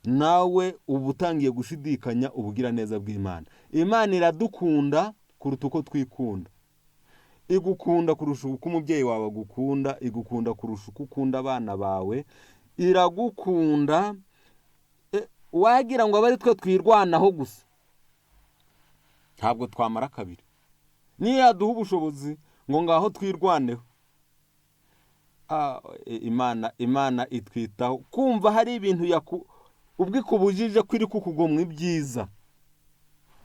nawe uba utangiye gushidikanya ubugiraneza bw'Imana. Imana iradukunda kuruta uko twikunda. Igukunda kurusha uko umubyeyi wawe agukunda, igukunda kurusha uko ukunda abana bawe, iragukunda. Wagira ngo abe ari twe twirwanaho gusa, ntabwo twamara kabiri. Niyo yaduha ubushobozi ngo ngaho twirwaneho. Imana itwitaho. Kumva hari ibintu ubwo ikubujije ko iri kukugomwa ibyiza,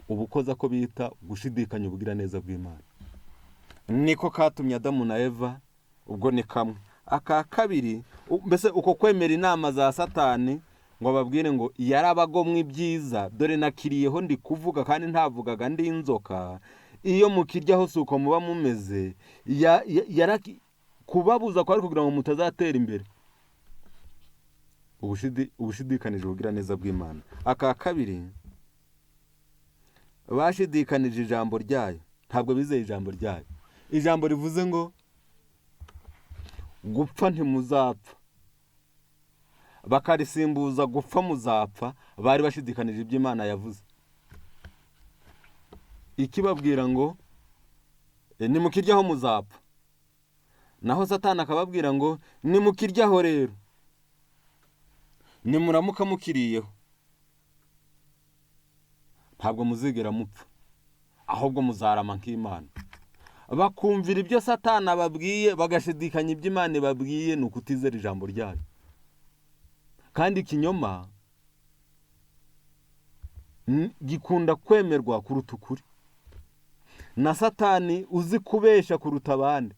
uba ukoze ko bita gushidikanya ubugiraneza bw'Imana. Niko katumye Adamu na Eva, ubwo ni kamwe. Aka kabiri, mbese uko kwemera inama za Satani ngo babwire ngo yarabagomwe ibyiza, dore nakiriyeho ndi kuvuga kandi ntavugaga ndi inzoka, iyo mukiryaho si uko muba mumeze, kubabuza ko ari kugira ngo mutazatera imbere. Ubushidikanije ubugiraneza bw'Imana. Aka kabiri, bashidikanije ijambo ryayo, ntabwo bizeye ijambo ryayo. Ijambo rivuze ngo gupfa ntimuzapfa, bakarisimbuza gupfa muzapfa. Bari bashidikanije ibyo Imana yavuze. Ikibabwira ngo nimukiryaho muzapfa, naho Satani akababwira ngo nimukiryaho rero, nimuramuka mukiriyeho ntabwo muzigera mupfa, ahubwo muzarama nk'Imana. Bakumvira ibyo Satani ababwiye, bagashidikanya ibyo Imana ibabwiye, ni ukutizera ijambo ryayo. Kandi ikinyoma gikunda kwemerwa kuruta ukuri. Na Satani uzi kubesha kuruta abandi,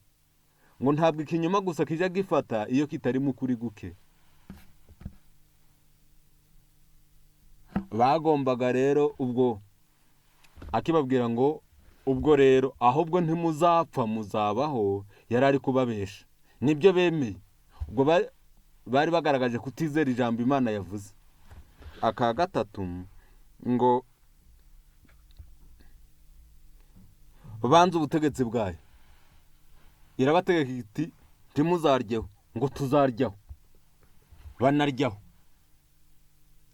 ngo ntabwo ikinyoma gusa kijya gifata iyo kitarimo ukuri guke. Bagombaga rero ubwo akibabwira ngo ubwo rero ahubwo ntimuzapfa muzabaho, yari ari kubabesha. Nibyo bemeye. Ubwo bari bagaragaje kutizera ijambo Imana yavuze. Aka gatatu ngo banze ubutegetsi bwayo. Irabategeka iti ntimuzaryeho, ngo tuzaryaho, banaryaho.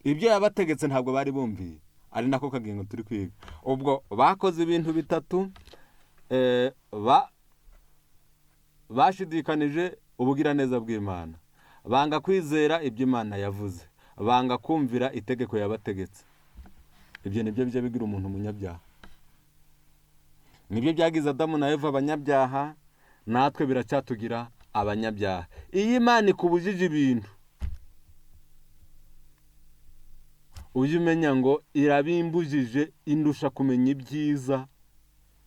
Ibyo yabategetse ntabwo bari bumviye, ari nako kagengo turi kwiga. Ubwo bakoze ibintu bitatu, bashidikanije ubugiraneza bw'Imana, banga kwizera ibyo Imana yavuze, banga kumvira itegeko yabategetse. Ibyo nibyo bijya bigira umuntu umunyabyaha. Nibyo byagize Adamu na Eva abanyabyaha, natwe biracyatugira abanyabyaha. Iyo Imana ikubujije ibintu, ujye umenya ngo irabimbujije, indusha kumenya ibyiza,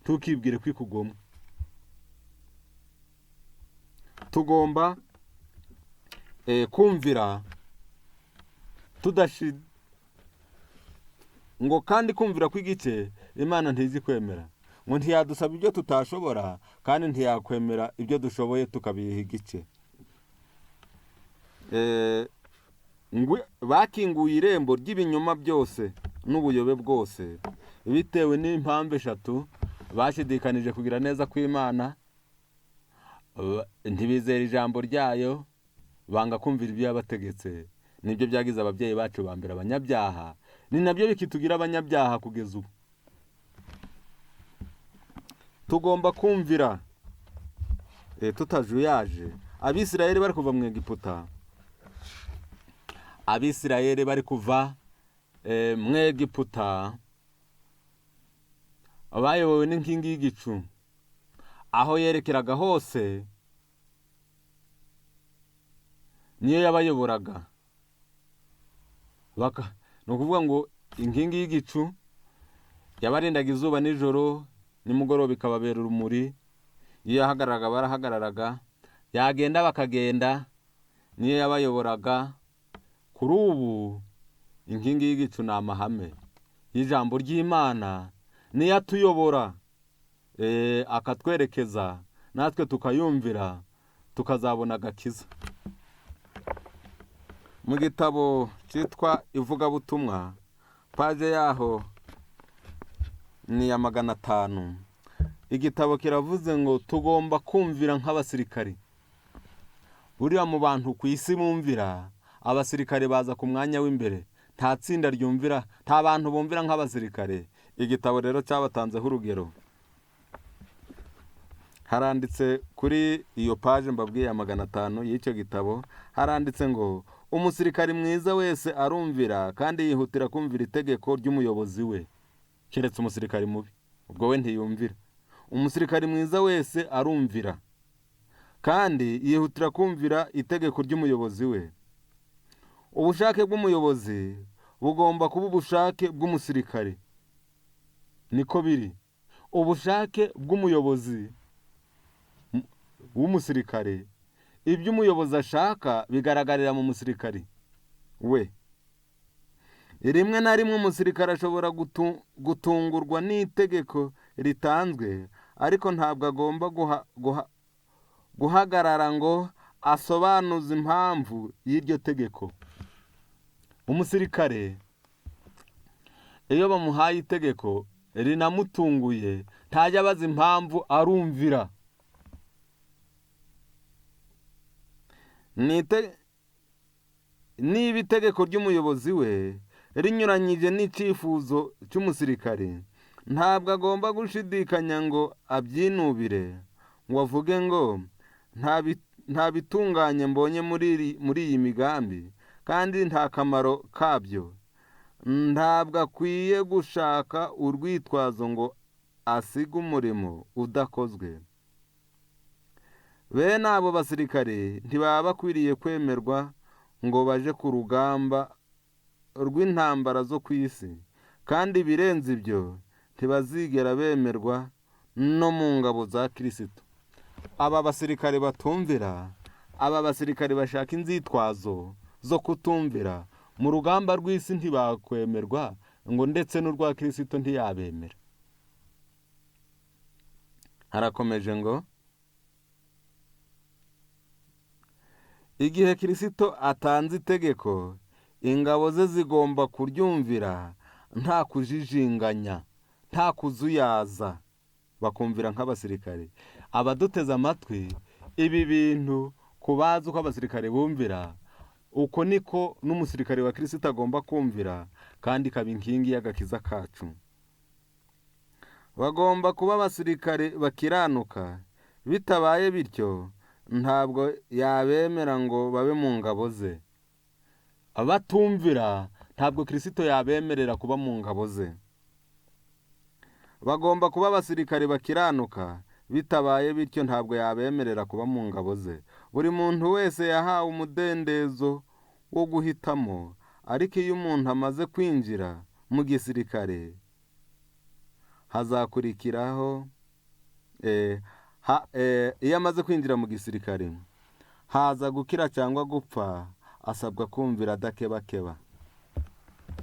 ntukibwire ko ikugomwa. Tugomba kumvira ngo kandi kumvira kw'igice Imana ntizi kwemera. Ngo ntiyadusaba ibyo tutashobora, kandi ntiyakwemera ibyo dushoboye tukabiha igice. Bakinguye irembo ry'ibinyoma byose n'ubuyobe bwose, bitewe n'impamvu eshatu. Bashidikanije kugira neza kw'Imana, ntibizera ijambo ryayo, banga kumvira ibyo yabategetse. Nibyo byagize ababyeyi bacu ba mbere abanyabyaha, ni nabyo bikitugira abanyabyaha kugeza ubu. Tugomba kumvira tutajuyaje. Abisirayeli bari kuva mu Egiputa, Abisirayeli bari kuva mu Egiputa, bayobowe n'inkingi y'igicu. Aho yerekeraga hose niyo yabayoboraga. Ni ukuvuga ngo inkingi y'igicu yabarindaga izuba nijoro, nimugoroba ikababera urumuri. Iyo yahagararaga barahagararaga, yagenda bakagenda, niyo yabayoboraga. Kuri ubu inkingi y'igicu ni amahame y'ijambo ry'Imana, niyo atuyobora, akatwerekeza, natwe tukayumvira, tukazabona agakiza. Mu gitabo cyitwa Ivugabutumwa, paje yaho ni ya 500. Igitabo kiravuze ngo tugomba kumvira nk'abasirikari. Buriya mu bantu ku isi bumvira, abasirikare baza ku mwanya w'imbere. nta tsinda ryumvira, nta bantu bumvira nk'abasirikare. Igitabo rero cyabatanzeho urugero. Haranditse kuri iyo paje mbabwiye ya 500 y'icyo gitabo, haranditse ngo umusirikari mwiza wese arumvira kandi yihutira kumvira itegeko ry'umuyobozi we, keretse umusirikari mubi, ubwo we ntiyumvira. Umusirikari mwiza wese arumvira kandi yihutira kumvira itegeko ry'umuyobozi we. Ubushake bw'umuyobozi bugomba kuba ubushake bw'umusirikare. Niko biri. Ubushake bw'umuyobozi w'umusirikare, ibyo umuyobozi ashaka bigaragarira mu musirikare we. Rimwe na rimwe umusirikare ashobora gutungurwa n'itegeko ritanzwe, ariko ntabwo agomba guhagarara ngo asobanuze impamvu y'iryo tegeko. Umusirikare iyo bamuhaye itegeko rinamutunguye, ntajya abaza impamvu, arumvira. Niba itegeko ry'umuyobozi we rinyuranyije n'icyifuzo cy'umusirikare, ntabwo agomba gushidikanya ngo abyinubire, ngo avuge ngo nta bitunganye mbonye muri iyi migambi kandi nta kamaro kabyo. Ntabwo akwiye gushaka urwitwazo ngo asige umurimo udakozwe. Bene abo basirikare ntibaba bakwiriye kwemerwa ngo baje ku rugamba rw'intambara zo ku isi, kandi birenze ibyo ntibazigera bemerwa no mu ngabo za Kristo. Aba basirikare batumvira, aba basirikare bashaka inzitwazo zo kutumvira, mu rugamba rw'isi ntibakwemerwa, ngo ndetse n'urwa Kristo ntiyabemera. Harakomeje ngo igihe Kristo atanze itegeko, ingabo ze zigomba kuryumvira nta kujijinganya, nta kuzuyaza, bakumvira nk'abasirikare. Abaduteze amatwi, ibi bintu kubaza uko abasirikare bumvira, uko niko n'umusirikare wa Kristo agomba kumvira, kandi ikaba inkingi y'agakiza kacu. Bagomba kuba abasirikare bakiranuka, bitabaye bityo ntabwo yabemera ngo babe mu ngabo ze. Abatumvira ntabwo Kristo yabemerera kuba mu ngabo ze. Bagomba kuba abasirikare bakiranuka, bitabaye bityo ntabwo yabemerera kuba mu ngabo ze. Buri muntu wese yahawe umudendezo wo guhitamo, ariko iyo umuntu amaze kwinjira mu gisirikare hazakurikiraho iyo amaze kwinjira mu gisirikare haza gukira cyangwa gupfa, asabwa kumvira adakebakeba.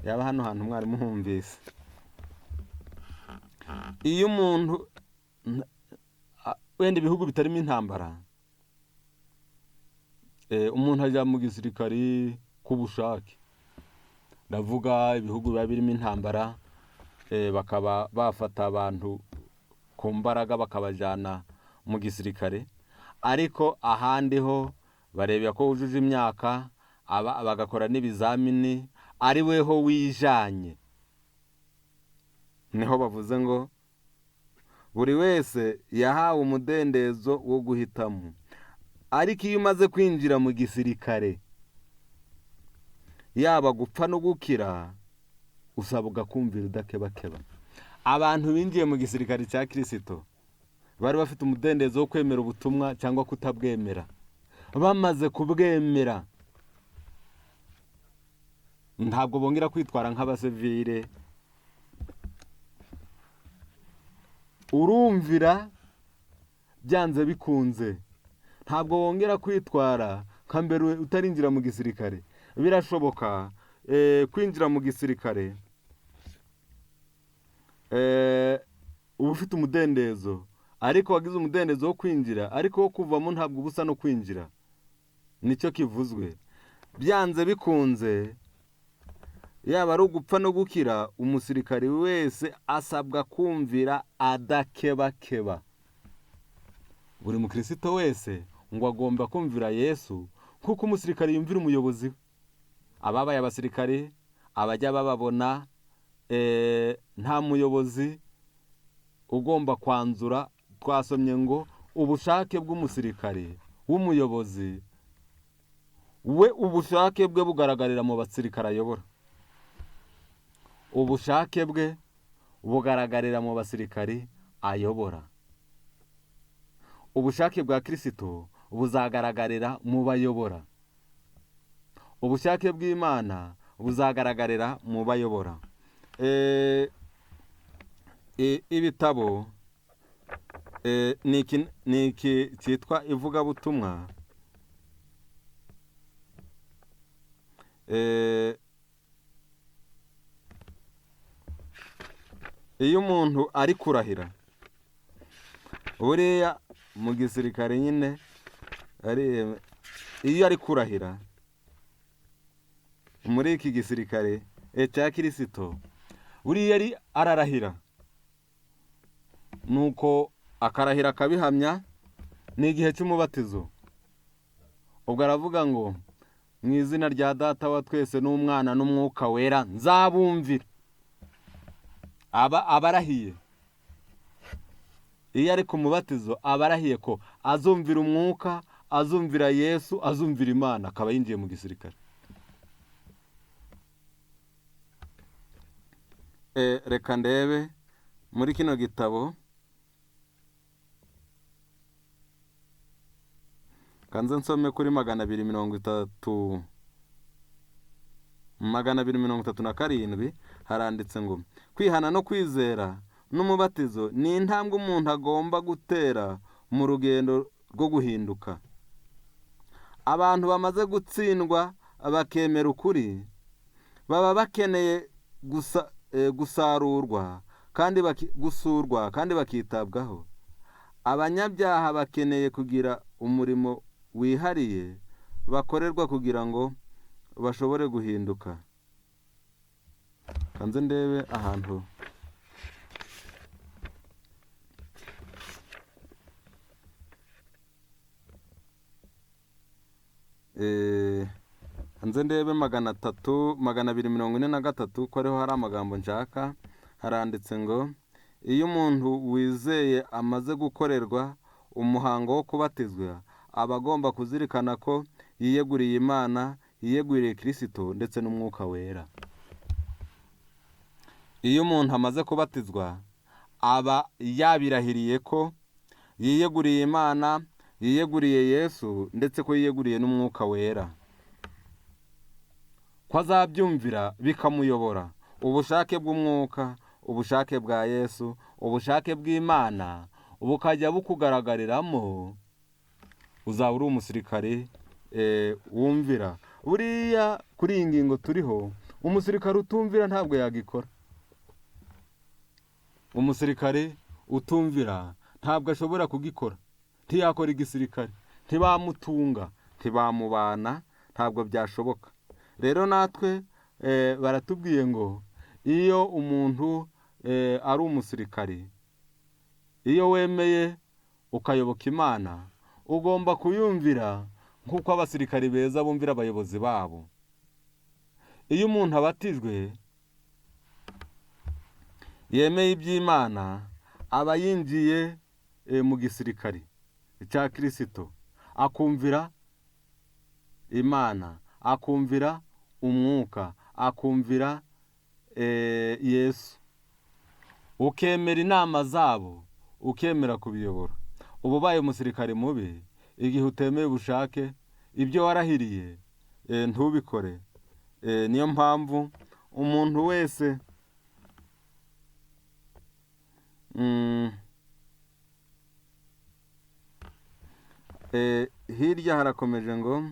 Yaba hano hantu mwari muhumvise. Iyo umuntu wenda ibihugu bitarimo intambara, umuntu ajya mu gisirikare ku bushake. Ndavuga ibihugu biba birimo intambara, bakaba bafata abantu ku mbaraga bakabajyana mu gisirikare, ariko ahandi ho barebera ko wujuje imyaka, bagakora n'ibizamini, ari weho wijanye. Niho bavuze ngo buri wese yahawe umudendezo wo guhitamo, ariko iyo umaze kwinjira mu gisirikare, yaba gupfa no gukira, usabwa kumvira udakebakeba. Abantu binjiye mu gisirikare cya Kristo bari bafite umudendezo wo kwemera ubutumwa cyangwa kutabwemera. Bamaze kubwemera, ntabwo bongera kwitwara nk'abasivile. Urumvira byanze bikunze, ntabwo wongera kwitwara nka mbere utarinjira mu gisirikare. Birashoboka kwinjira mu gisirikare uba ufite umudendezo, ariko wagize umudendezo wo kwinjira, ariko wo kuvamo ntabwo ubusa no kwinjira. Nicyo kivuzwe. Byanze bikunze, yaba ari ugupfa no gukira, umusirikare wese asabwa kumvira adakebakeba. Buri mukristo wese ngo agomba kumvira Yesu, kuko umusirikare yumvira umuyobozi we. Ababaye abasirikare, abajya bababona nta muyobozi ugomba kwanzura. Twasomye ngo ubushake bw'umusirikare w'umuyobozi we, ubushake bwe bugaragarira mu basirikare ayobora. Ubushake bwe bugaragarira mu basirikare ayobora. Ubushake bwa Kristo buzagaragarira mu bayobora. Ubushake bw'Imana buzagaragarira mu bayobora. Ibitabo ni iki cyitwa ivugabutumwa. Iyo umuntu ari kurahira, buriya mu gisirikare nyine iyo ari kurahira muri iki gisirikare cya Kristo, buriya ari ararahira, nuko akarahira akabihamya. Ni igihe cy'umubatizo, ubwo aravuga ngo mu izina rya Data wa twese n'Umwana n'Umwuka wera nzabumvira. Aba abarahiye. Iyo ari ku mubatizo abarahiye ko azumvira Umwuka, azumvira Yesu, azumvira Imana, akaba yinjiye mu gisirikare. Reka ndebe muri kino gitabo, kanze nsome kuri 237 haranditse ngo kwihana no kwizera n'umubatizo ni intambwe umuntu agomba gutera mu rugendo rwo guhinduka. Abantu bamaze gutsindwa bakemera ukuri baba bakeneye gusarurwa kandi bakitabwaho. Abanyabyaha bakeneye kugira umurimo wihariye bakorerwa kugira ngo bashobore guhinduka. Kanze ndebe ahantu kanze ndebe 243 ko ariho hari amagambo nshaka. Haranditse ngo iyo umuntu wizeye amaze gukorerwa umuhango wo kubatizwa aba agomba kuzirikana ko yiyeguriye Imana, yiyeguriye Kristo ndetse n'Umwuka wera. Iyo umuntu amaze kubatizwa aba yabirahiriye ko yiyeguriye Imana, yiyeguriye Yesu ndetse ko yiyeguriye n'Umwuka wera, ko azabyumvira bikamuyobora. Ubushake bw'Umwuka, ubushake bwa Yesu, ubushake bw'Imana bukajya bukugaragariramo, uzaba uri umusirikare wumvira. Buriya kuri iyi ngingo turiho, umusirikare utumvira ntabwo yagikora. Umusirikare utumvira ntabwo ashobora kugikora. Ntiyakora igisirikare, ntibamutunga, ntibamubana, ntabwo byashoboka. Rero natwe baratubwiye ngo iyo umuntu ari umusirikare, iyo wemeye ukayoboka Imana, ugomba kuyumvira nk'uko abasirikare beza bumvira abayobozi babo. Iyo umuntu abatijwe yemeye iby'Imana, aba yinjiye mu gisirikare cya Kristo, akumvira Imana, akumvira Umwuka, akumvira Yesu, ukemera inama zabo, ukemera kubiyobora. Ubu ubaye umusirikare mubi igihe utemeye ubushake, ibyo warahiriye ntubikore. Niyo mpamvu umuntu wese hirya harakomeje ngo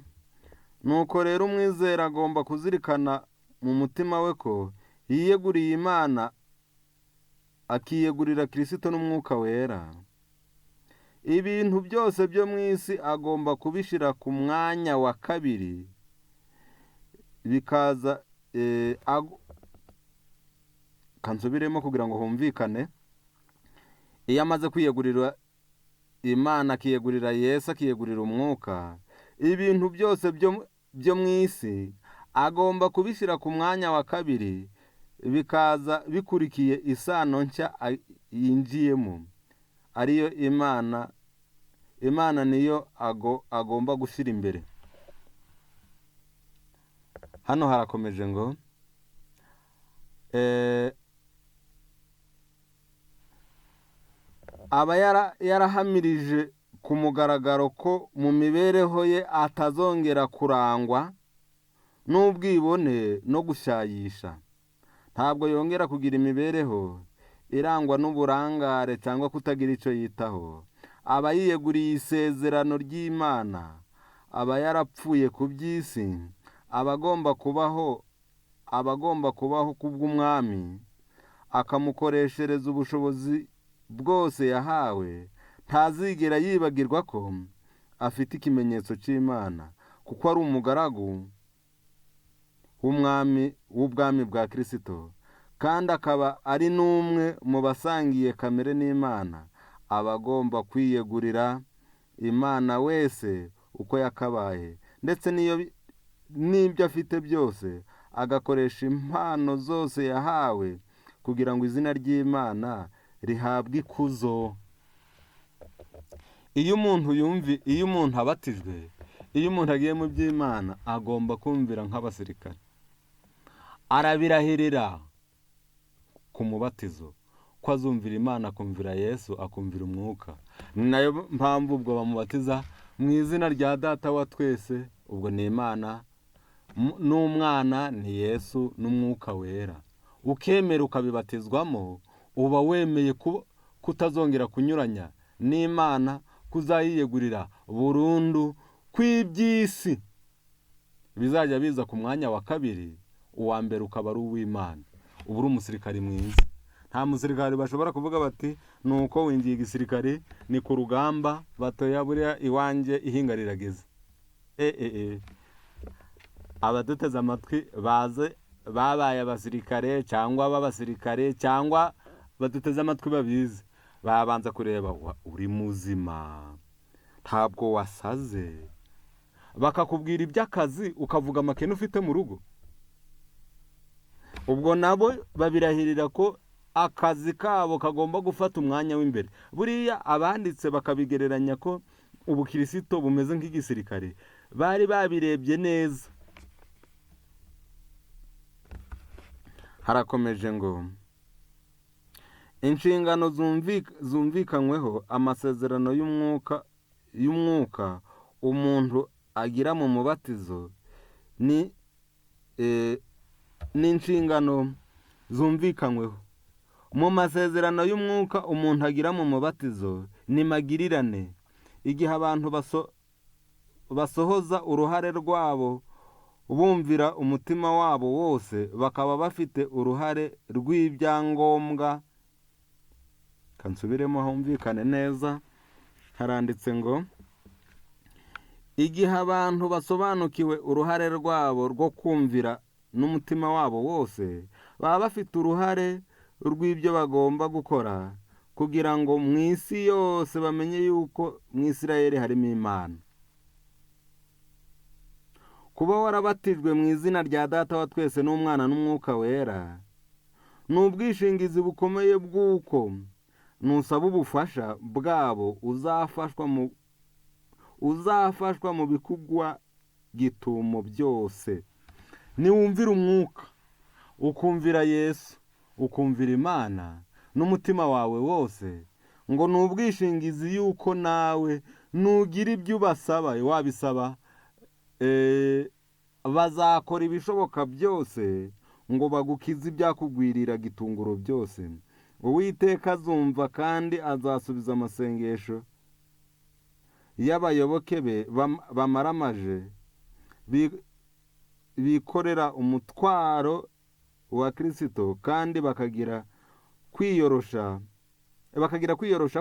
nuko rero umwizera agomba kuzirikana mu mutima we ko yiyeguriye Imana, akiyegurira Kristo n'Umwuka wera. Ibintu byose byo mu isi agomba kubishyira ku mwanya wa kabiri, bikaza kansubiremo kugira ngo humvikane. Iyo amaze kwiyegurira Imana, akiyegurira Yesu, akiyegurira Umwuka, ibintu byose byo mu isi agomba kubishyira ku mwanya wa kabiri, bikaza bikurikiye isano nshya yinjiyemo, ariyo Imana. Imana niyo agomba gushyira imbere. Hano harakomeje ngo aba yarahamirije ku mugaragaro ko mu mibereho ye atazongera kurangwa n'ubwibone no gushayisha. Ntabwo yongera kugira imibereho irangwa n'uburangare cyangwa kutagira icyo yitaho. Aba yiyeguriye isezerano ry'Imana, aba yarapfuye ku by'isi, aba agomba kubaho kubw'Umwami, akamukoreshereza ubushobozi bwose yahawe. Ntazigera yibagirwa ko afite ikimenyetso cy'Imana, kuko ari umugaragu w'ubwami bwa Kristo, kandi akaba ari n'umwe mu basangiye kamere n'Imana. Aba agomba kwiyegurira Imana wese uko yakabaye, ndetse n'ibyo afite byose, agakoresha impano zose yahawe kugira ngo izina ry'Imana rihabwe ikuzo. Iyo umuntu abatijwe, iyo umuntu agiye mu by'Imana, agomba kumvira nk'abasirikare. Arabirahirira ku mubatizo ko azumvira Imana, akumvira Yesu, akumvira Umwuka. Ni nayo mpamvu ubwo bamubatiza mu izina rya Data wa twese, ubwo ni Imana, n'Umwana ni Yesu, n'Umwuka Wera. Ukemera ukabibatizwamo, uba wemeye kutazongera kunyuranya n'Imana, kuzayiyegurira burundu kw'iby'isi bizajya biza ku mwanya wa kabiri, uwa mbere ukaba ari uw'Imana. Uba uri umusirikari mwiza. Nta musirikari bashobora kuvuga bati nuko winjiye igisirikare ni ku rugamba, batoya buriya iwanjye ihinga rirageze. Abaduteze amatwi babaye abasirikare cyangwa b'abasirikare cyangwa baduteze amatwi babizi, babanza kureba uri muzima, ntabwo wasaze. Bakakubwira iby'akazi ukavuga amakene ufite mu rugo. Ubwo nabo babirahirira ko akazi kabo kagomba gufata umwanya w'imbere. Buriya abanditse bakabigereranya ko ubukristo bumeze nk'igisirikare, bari babirebye neza. Harakomeje ngo inshingano zumvikanyweho, amasezerano y'umwuka umuntu agira mu mubatizo ni inshingano zumvikanyweho. Mu masezerano y'umwuka umuntu agira mu mubatizo ni magirirane. Igihe abantu basohoza uruhare rwabo bumvira umutima wabo wose, bakaba bafite uruhare rw'ibyangombwa. Kansubiremo humvikane neza. Haranditse ngo igihe abantu basobanukiwe uruhare rwabo rwo kumvira n'umutima wabo wose, baba bafite uruhare rw'ibyo bagomba gukora kugira ngo mu isi yose bamenye yuko mu Isirayeli harimo Imana. Kuba warabatijwe mu izina rya Data wa twese, n'Umwana n'Umwuka Wera, ni ubwishingizi bukomeye bw'uko nusaba ubufasha bwabo uzafashwa mu bikugwa gitumo byose. Niwumvira Umwuka, ukumvira Yesu, ukumvira Imana n'umutima wawe wose, ngo ni ubwishingizi yuko nawe nugira ibyo ubasaba, wabisaba bazakora ibishoboka byose ngo bagukize ibyakugwirira gitunguro byose. Uwiteka azumva kandi azasubiza amasengesho y'abayoboke be bamaramaje, bikorera umutwaro wa Kristo, kandi bakagira kwiyorosha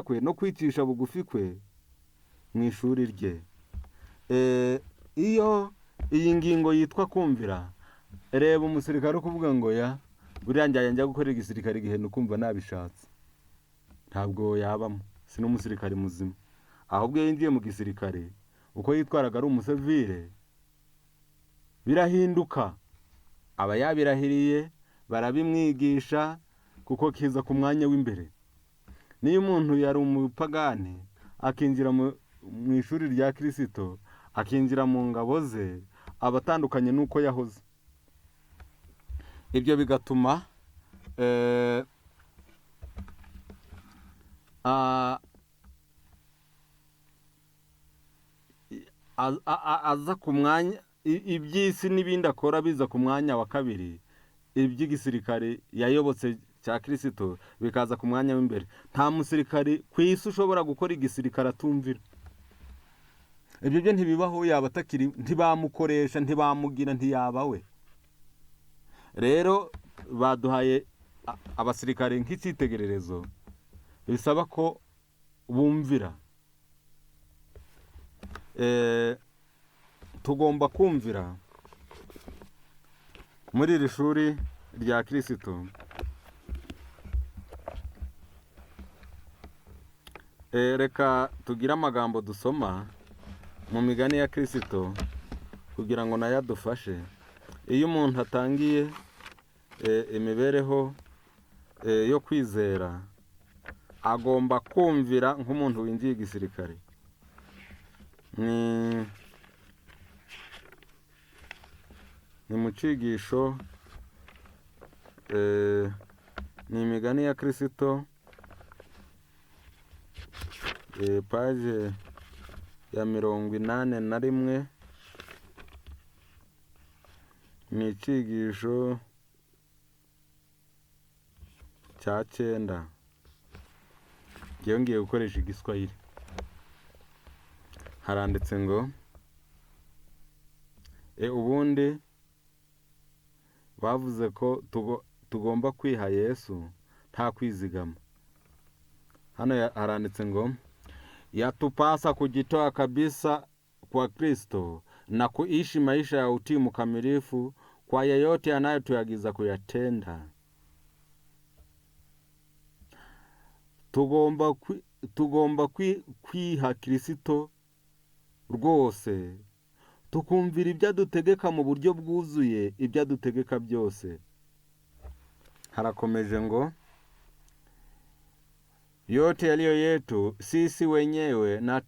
kwe no kwicisha bugufi kwe mu ishuri rye. Iyo iyi ngingo yitwa kumvira, reba umusirikare ukuvuga ngo buriya njya gukorera igisirikare igihe nukumva nabishatse, ntabwo yabamo. Si n'umusirikare muzima. Ahubwo yinjiye mu gisirikare, uko yitwaraga ari umusivile, birahinduka, aba yabirahiriye, barabimwigisha kuko kiza ku mwanya w'imbere. Niyo umuntu yari umupagani akinjira mu ishuri rya Kristo, akinjira mu ngabo ze, aba atandukanye n'uko yahoze. Ibyo bigatuma aza ku mwanya, iby'isi n'ibindi akora biza ku mwanya wa kabiri, iby'igisirikare yayobotse cya Kristo bikaza ku mwanya w'imbere. Nta musirikare ku isi ushobora gukora igisirikare atumvira. Ibyo byo ntibibaho, yaba atakiri, ntibamukoresha, ntibamugira, ntiyaba we. Rero baduhaye abasirikare nk'icyitegererezo, bisaba ko bumvira. Tugomba kumvira muri iri shuri rya Kristo. Reka tugire amagambo dusoma mu migani ya Kristo kugira ngo nayo adufashe. Iyo umuntu atangiye imibereho yo kwizera, agomba kumvira nk'umuntu winjiye igisirikare. Ni mu cyigisho, ni imigani ya Kristo, paje ya 81, ni icyigisho cya 9. Ngiye gukoresha igiswahili. Haranditse ngo ubundi bavuze ko tugomba kwiha Yesu nta kwizigama. Hano haranditse ngo yatupasa kujitoa kabisa kwa Kristo na kuishi maisha ya utii mkamilifu kwa yeyote anayotuagiza kuyatenda. Tugomba kwiha Kristo rwose, tukumvira ibyo adutegeka mu buryo bwuzuye, ibyo adutegeka byose. Harakomeje ngo yote yaliyo yetu sisi wenyewe na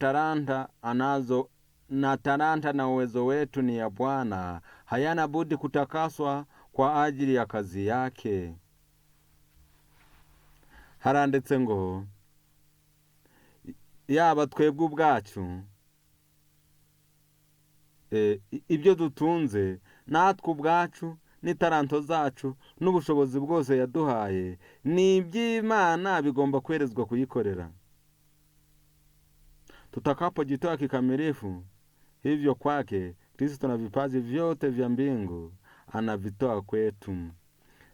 talanta na uwezo wetu ni ya Bwana, hayana budi kutakaswa kwa ajili ya kazi yake. Haranditse ngo yaba twebwe ubwacu, ibyo dutunze, natwe ubwacu n'itaranto zacu n'ubushobozi bwose yaduhaye, ni iby'Imana, bigomba kwerezwa kuyikorera. Tutakapojitoa kikamilifu hivyo kwake, Kristo na vipaji vyote vya mbingu anavitoa kwetu.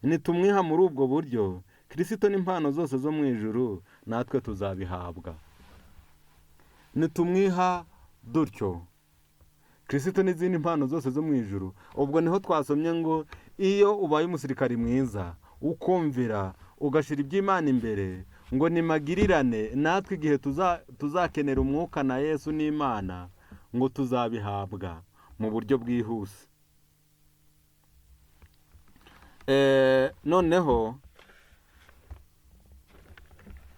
Nitumwiha muri ubwo buryo, Kristo n'impano zose zo mu ijuru natwe tuzabihabwa. Nitumwiha dutyo, Kristo n'izindi mpano zose zo mu ijuru, ubwo niho twasomye ngo iyo ubaye umusirikari mwiza, ukumvira, ugashira iby'Imana imbere, ngo nimagirirane, natwe igihe tuzakenera umwuka na Yesu n'Imana, ngo tuzabihabwa mu buryo bwihuse. Noneho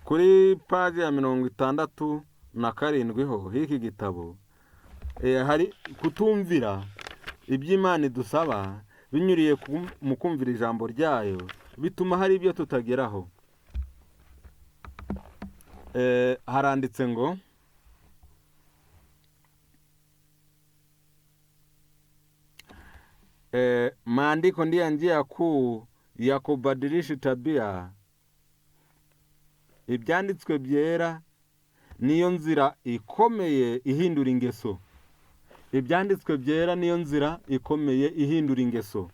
kuri paji ya 67 ho hiki gitabo, hari kutumvira iby'Imana idusaba binyuriye mu kumvira ijambo ryayo, bituma hari ibyo tutageraho. Haranditse ngo maandiko ndiyo njia kuu ya kubadilisha tabia. Ibyanditswe byera niyo nzira ikomeye ihindura ingeso. Ibyanditswe byera niyo nzira ikomeye ihindura ingeso.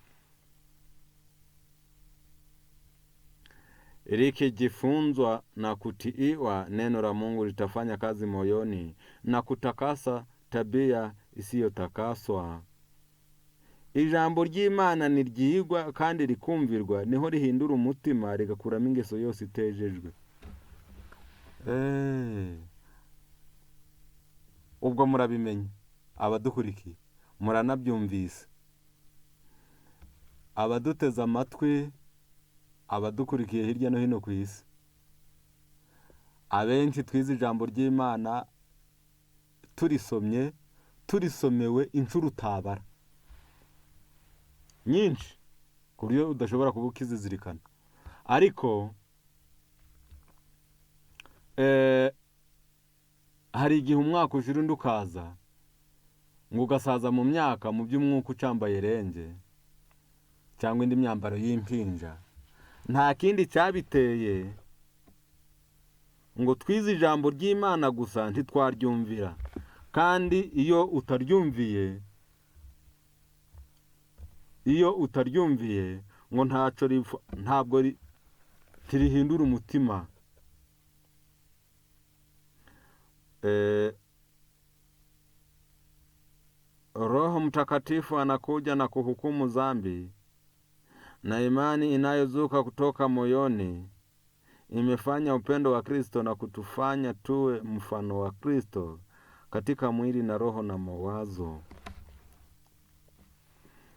Likijifunzwa na kutiiwa, neno la Mungu litafanya kazi moyoni na kutakasa tabia isiyotakaswa. Ijambo ry'Imana niryigwa kandi rikumvirwa, niho rihindura umutima rigakuramo ingeso yose itejejwe. Ubwo murabimenye, abadukurikiye muranabyumvise. abaduteze amatwi, abadukurikiye hirya no hino ku isi, abenshi twize ijambo ry'Imana turisomewe inshuro utabara nyinshi ku buryo udashobora kuba ukizizirikana. Ariko hari igihe umwaka ujira undi ukaza, ngo ugasaza mu myaka mu by'umwuka ucambaye renge cyangwa indi myambaro y'impinja. Nta kindi cyabiteye, ngo twize ijambo ry'Imana gusa ntitwaryumvira, kandi iyo utaryumviye ngo ntabwo tirihindura umutima. Roho Mtakatifu anakuja na kuhukumu dhambi, na imani inayozuka kutoka moyoni imefanya upendo wa Kristo na kutufanya tuwe mfano wa Kristo katika mwili na roho na mawazo.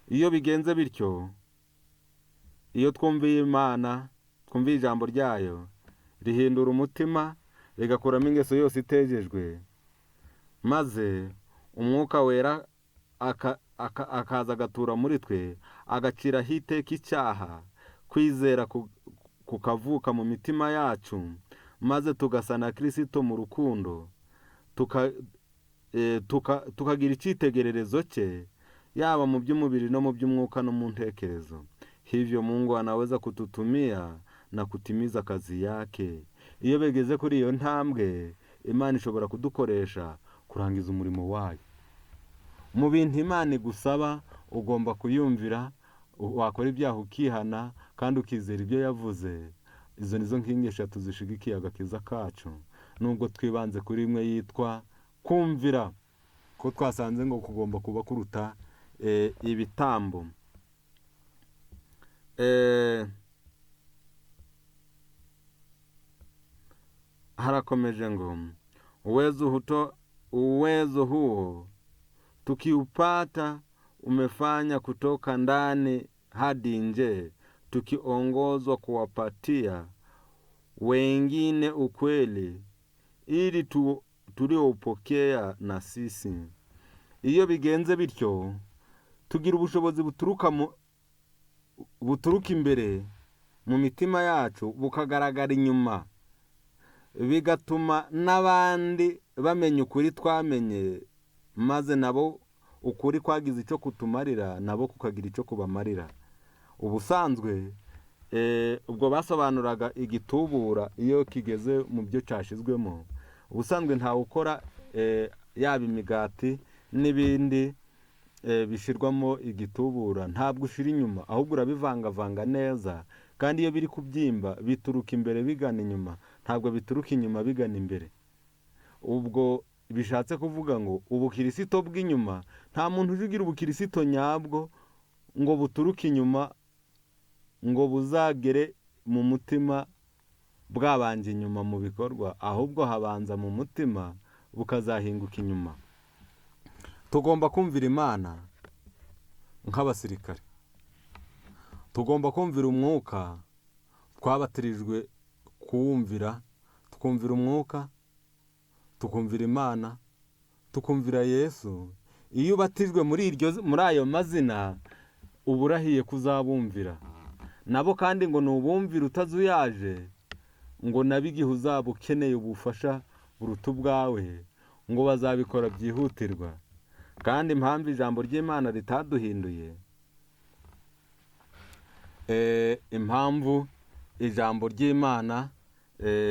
Iyo bigenze bityo, iyo twumviye Imana, twumviye ijambo ryayo, rihindura umutima, rigakuramo ingeso yose itejejwe, maze umwuka wera akaza agatura muri twe, agaciraho iteka icyaha, kwizera kukavuka mu mitima yacu, maze tugasa na Kristo mu rukundo, tukagira icyitegererezo cye, yaba mu by'umubiri no mu by'umwuka no mu ntekerezo. Hivyo Mungu anaweza kututumia na kutimiza kazi yake. Iyo begeze kuri iyo ntambwe, Imana ishobora kudukoresha kurangiza umurimo wayo. Mu bintu Imana igusaba, ugomba kuyumvira, wakora ibyaha ukihana kandi ukizera ibyo yavuze. Izo nizo nkingi eshatu zishigikiye agakiza kacu, nubwo twibanze kuri imwe yitwa kumvira, ko twasanze ngo kugomba kuba kuruta ibitambo. Harakomeje ngo uwezo huo tukiupata umefanya kutoka ndani hadi nje, tukiongozwa kuwapatia wengine ukweli ili tulioupokea na sisi. Iyo bigenze bityo, tugira ubushobozi buturuka imbere mu mitima yacu bukagaragara inyuma, bigatuma n'abandi bamenya ukuri twamenye, maze nabo ukuri kwagize icyo kutumarira, nabo kukagira icyo kubamarira. Ubusanzwe ubwo basobanuraga igitubura iyo kigeze mu byo cyashizwemo. Ubusanzwe ntawe ukora yaba imigati n'ibindi bishirwamo igitubura, ntabwo ushira inyuma, ahubwo urabivangavanga neza, kandi iyo biri kubyimba bituruka imbere bigana inyuma, ntabwo bituruka inyuma bigana imbere. Ubwo bishatse kuvuga ngo ubukirisito bw'inyuma, nta muntu ujugira ubukirisito nyabwo ngo buturuke inyuma, ngo buzagere mu mutima bwabanje inyuma mu bikorwa, ahubwo habanza mu mutima bukazahinguka inyuma. Tugomba kumvira Imana nk'abasirikare, tugomba kumvira umwuka twabatirijwe kuwumvira, tukumvira umwuka, tukumvira Imana, tukumvira Yesu. Iyo ubatijwe muri ayo mazina, uba urahiye kuzabumvira nabo, kandi ngo nubumvira utazuyaje, ngo nabe igihe uzaba ukeneye ubufasha buruta ubwawe, ngo bazabikora byihutirwa. Kandi impamvu ijambo ry'Imana ritaduhinduye, impamvu ijambo ry'Imana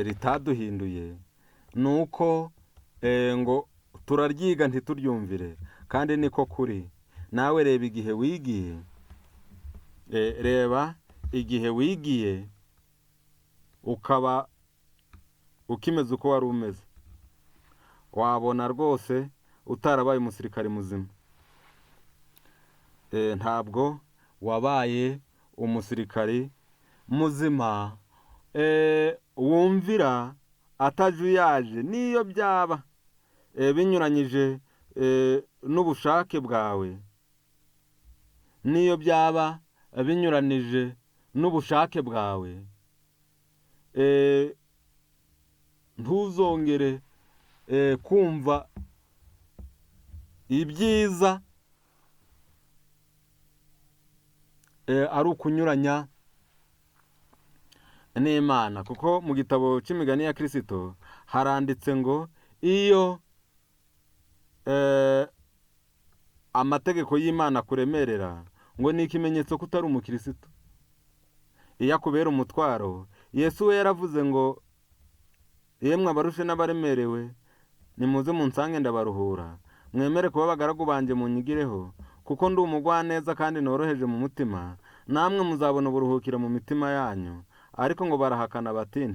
ritaduhinduye, nuko ngo turaryiga ntituryumvire, kandi niko kuri. Nawe reba igihe wigiye, reba igihe wigiye ukaba ukimeze uko wari umeze, wabona rwose utarabaye umusirikare muzima. Ntabwo wabaye umusirikare muzima wumvira atajuyaje, niyo byaba binyuranyije n'ubushake bwawe, niyo byaba binyuranije n'ubushake bwawe, ntuzongere kumva ibyiza ari ukunyuranya n'Imana, kuko mu gitabo cy'imigani ya Kristo haranditse ngo iyo amategeko y'Imana kuremerera ngo ni ikimenyetso ko utari umukristo. Iyo akubera umutwaro, Yesu we yaravuze ngo yemwe abarushe n'abaremerewe nimuze munsange ndabaruhura, mwemere kuba abagaragu banjye munyigireho, kuko ndi umugwaneza kandi noroheje mu mutima, namwe muzabona uburuhukiro mu mitima yanyu. Ariko ngo barahakana bati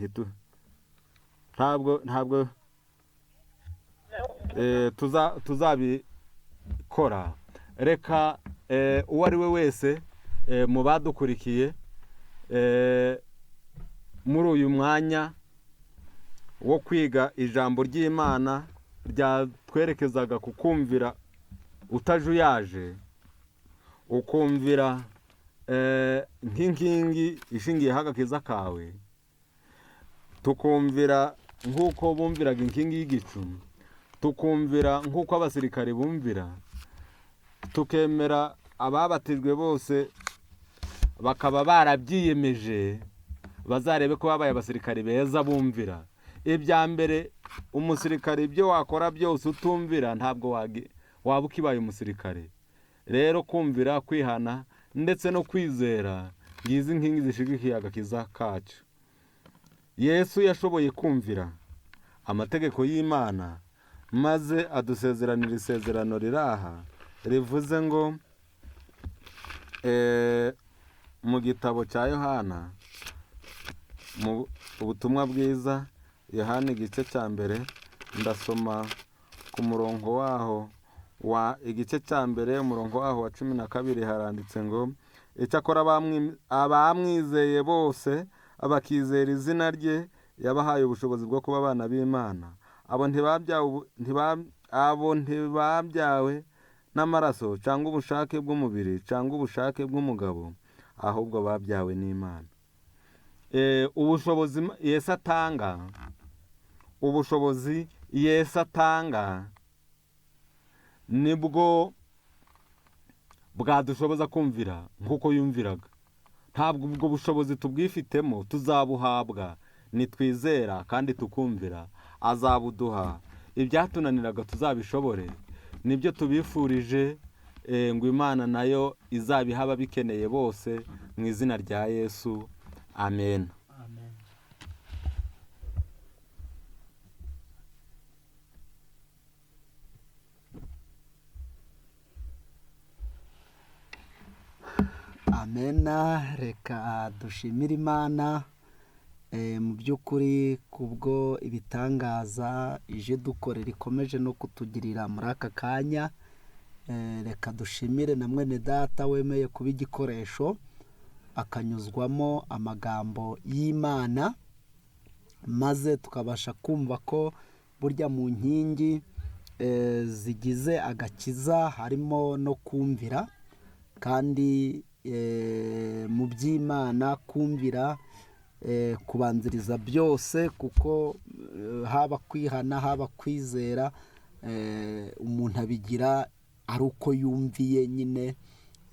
ntabwo tuzabikora. Reka uwo ari we wese mu badukurikiye muri uyu mwanya wo kwiga ijambo ry'Imana ryatwerekezaga ku kumvira utajuyaje, ukumvira nk'inkingi ishingiyeho agakiza kawe, tukumvira nk'uko bumviraga inkingi y'igicu, tukumvira nk'uko abasirikare bumvira, tukemera ababatijwe bose bakaba barabyiyemeje bazarebe ko babaye abasirikare beza bumvira. Ibya mbere, umusirikare ibyo wakora byose utumvira ntabwo waba ukibaye umusirikare. Rero kumvira, kwihana ndetse no kwizera, ngizi nkingi zishigikiye agakiza kacu. Yesu yashoboye kumvira amategeko y'Imana maze adusezeranira isezerano riraha rivuze ngo mu gitabo cya Yohana, mu ubutumwa bwiza Yohana igice cya mbere, ndasoma ku murongo waho wa igice cya mbere umurongo waho wa 12, haranditse ngo icyakora abamwizeye bose abakizera izina rye yabahaye ubushobozi bwo kuba abana b'Imana. Abo ntibabyawe n'amaraso cyangwa ubushake bw'umubiri cyangwa ubushake bw'umugabo, ahubwo babyawe n'Imana. Ubushobozi Yesu atanga nibwo bwadushoboza kumvira nk'uko yumviraga. Ntabwo ubwo bushobozi tubwifitemo, tuzabuhabwa nitwizera kandi tukumvira. Azabuduha, ibyatunaniraga tuzabishobore. Nibyo tubifurije, ngo Imana nayo izabiha ababikeneye bose mu izina rya Yesu. Amen. Amena. Reka dushimire Imana mu by'ukuri kubwo ibitangaza ije dukorera, ikomeje no kutugirira muri aka kanya. Reka dushimire na mwene data wemeye kuba igikoresho akanyuzwamo amagambo y'Imana, maze tukabasha kumva ko burya mu nkingi zigize agakiza harimo no kumvira, kandi mu by'Imana kumvira kubanziriza byose, kuko haba kwihana haba kwizera umuntu abigira ari uko yumviye nyine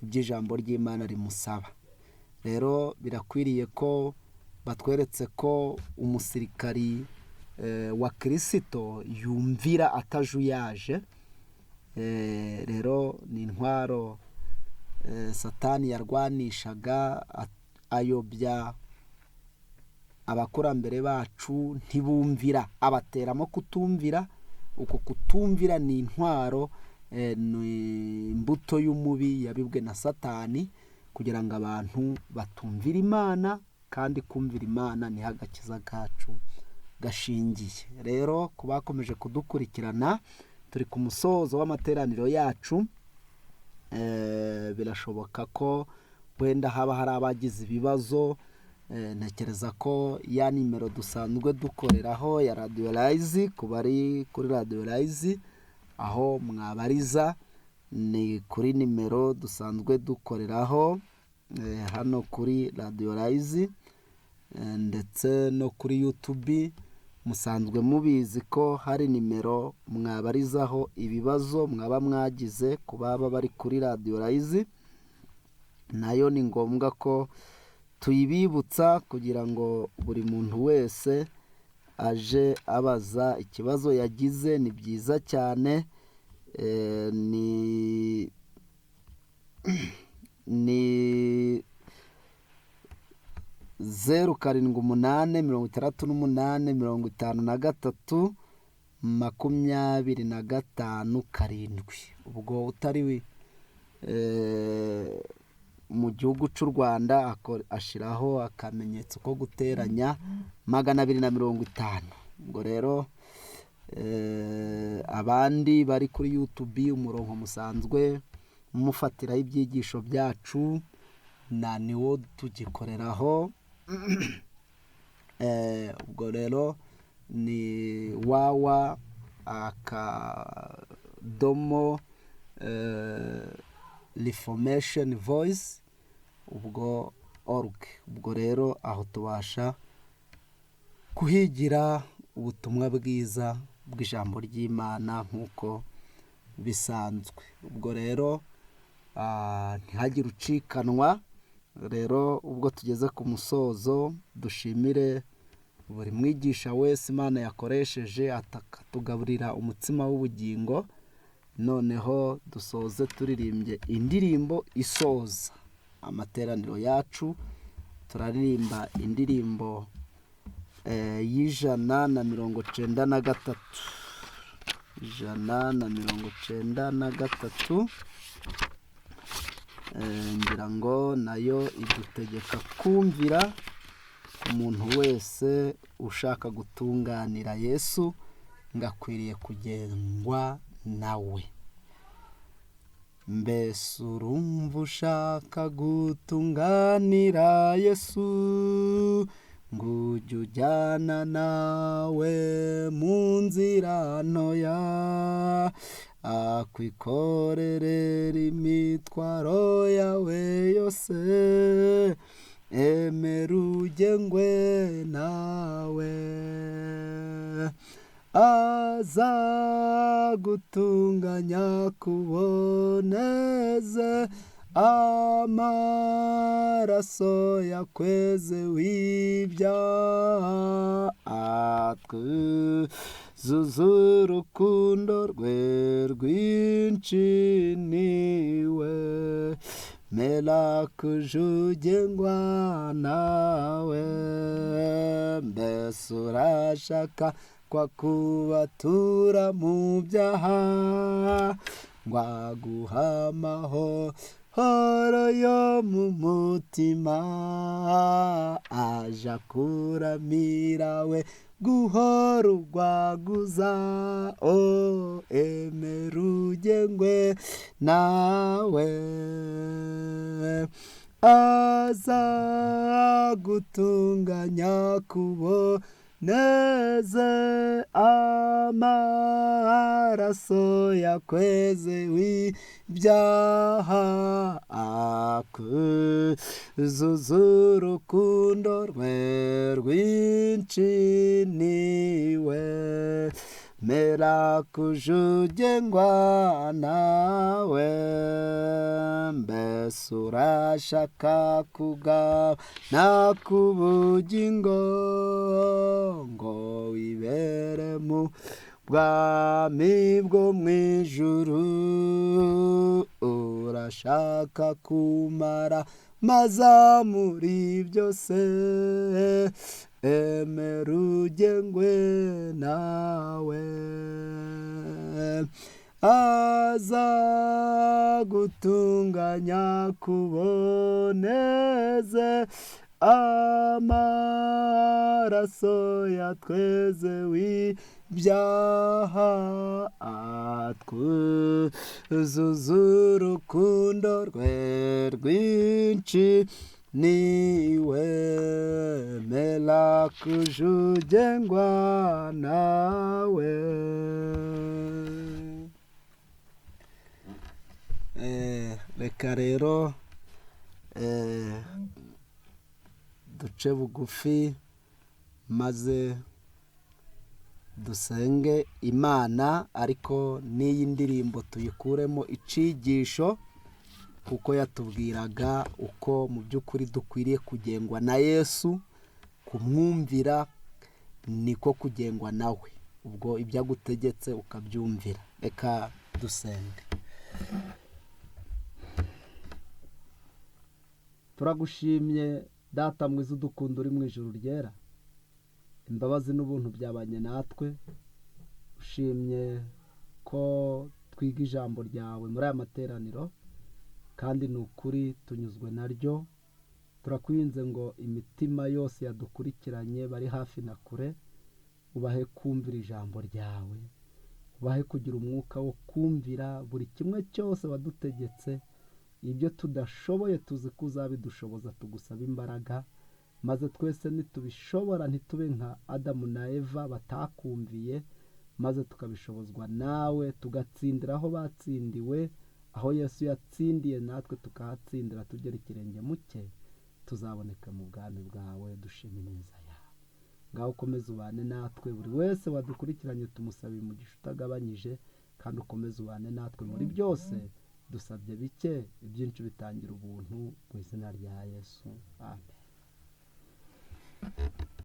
iby'ijambo ry'Imana rimusaba. Rero birakwiriye ko batweretse ko umusirikari wa Kristo yumvira atajuyaje. Rero ni intwaro Satani yarwanishaga ayobya abakurambere bacu, ntibumvira, abateramo kutumvira. Uko kutumvira ni intwaro, ni imbuto y'umubi yabibwe na Satani kugira ngo abantu batumvira Imana, kandi kumvira Imana niho agakiza kacu gashingiye. Rero ku bakomeje kudukurikirana, turi ku musozo w'amateraniro yacu. Birashoboka ko wenda haba hari abagize ibibazo. Ntekereza ko ya nimero dusanzwe dukoreraho ya Radio Rise, ku bari kuri Radio Rise aho mwabariza ni kuri nimero dusanzwe dukoreraho hano kuri radiyo rayizi ndetse no kuri yutubi. Musanzwe mubizi ko hari nimero mwabarizaho ibibazo mwaba mwagize ku baba bari kuri radiyo rayizi, nayo ni ngombwa ko tuyibibutsa kugira ngo buri muntu wese aje abaza ikibazo yagize. Ni byiza cyane. Ni 0788532557. ubwo utari mu gihugu cy'u Rwanda ashiraho akamenyetso ko guteranya 250. ubwo rero abandi bari kuri YouTube umurongo musanzwe mufatiraho ibyigisho byacu na niwo tugikoreraho. ubwo rero ni wawa akadomo reformation voice ubwo org. ubwo rero aho tubasha kuhigira ubutumwa bwiza bw'ijambo ry'Imana nk'uko bisanzwe. ubwo rero ntihagire ucikanwa. rero ubwo tugeze ku musozo, dushimire buri mwigisha wese Imana yakoresheje akatugaburira umutsima w'ubugingo. noneho dusoze turirimbye indirimbo isoza amateraniro yacu. turaririmba indirimbo y'193. 193 ngira ngo nayo idutegeka kumvira umuntu wese ushaka gutunganira Yesu ngakwiriye kugengwa nawe. mbese urumva ushaka gutunganira Yesu, ngujya ujyana nawe mu nzira ntoya, akwikorerera imitwaro yawe yose, emera ugengwe nawe. azagutunganya kuboneze, amaraso yakweze w'ibyaha, atwuzuza urukundo rwe rwinshi niwe, mera kujugengwa nawe. mbese urashaka kwa kubatura mu byaha, ngwaguha amahoro yo mu mutima, aja kuramira we guhora ugwaguza, emera ugengwe nawe. azagutunganya kuboneze, amaraso yakweze w'ibyaha, akwizuza urukundo rwe rwinshi niwe, mera kujugengwa nawe. mbese urashaka kugabana k'ubugingo, ngo wibere mu bwami bwo mu ijuru, urashaka kumara maza muri byose, emera ugengwe nawe. azagutunganya kuboneze, amaraso yatweze w'ibyaha, atwuzuza urukundo rwe rwinshi niwe, mera kujugengwa nawe. reka rero duce bugufi maze dusenge Imana, ariko n'iyi ndirimbo tuyikuremo icigisho, kuko yatubwiraga uko mu by'ukuri dukwiriye kugengwa na Yesu. Kumwumvira niko kugengwa nawe, ubwo ibyo agutegetse ukabyumvira. Reka dusenge. Turagushimye Data mwiza udukunda uri mu ijuru ryera, imbabazi n'ubuntu byabanye natwe. Ushimye ko twiga ijambo ryawe muri aya materaniro, kandi ni ukuri tunyuzwe naryo. Turakwinze ngo imitima yose yadukurikiranye bari hafi na kure, ubahe kumvira ijambo ryawe, ubahe kugira umwuka wo kumvira buri kimwe cyose wadutegetse. Ibyo tudashoboye tuzi ko uzabidushoboza, tugusaba imbaraga, maze twese nitubishobora ntitube nka Adamu na Eva batakumviye, maze tukabishobozwa nawe, tugatsindira aho batsindiwe. Aho Yesu yatsindiye natwe tukahatsindira, tugera ikirenge mu cye, tuzaboneka mu bwami bwawe. Dushima ineza yawe. Ngaho ukomeze ubane natwe, buri wese wadukurikiranye tumusaba umugisha utagabanyije, kandi ukomeze ubane natwe muri byose. Dusabye bike, ibyinshi bitangira ubuntu, mu izina rya Yesu, amen.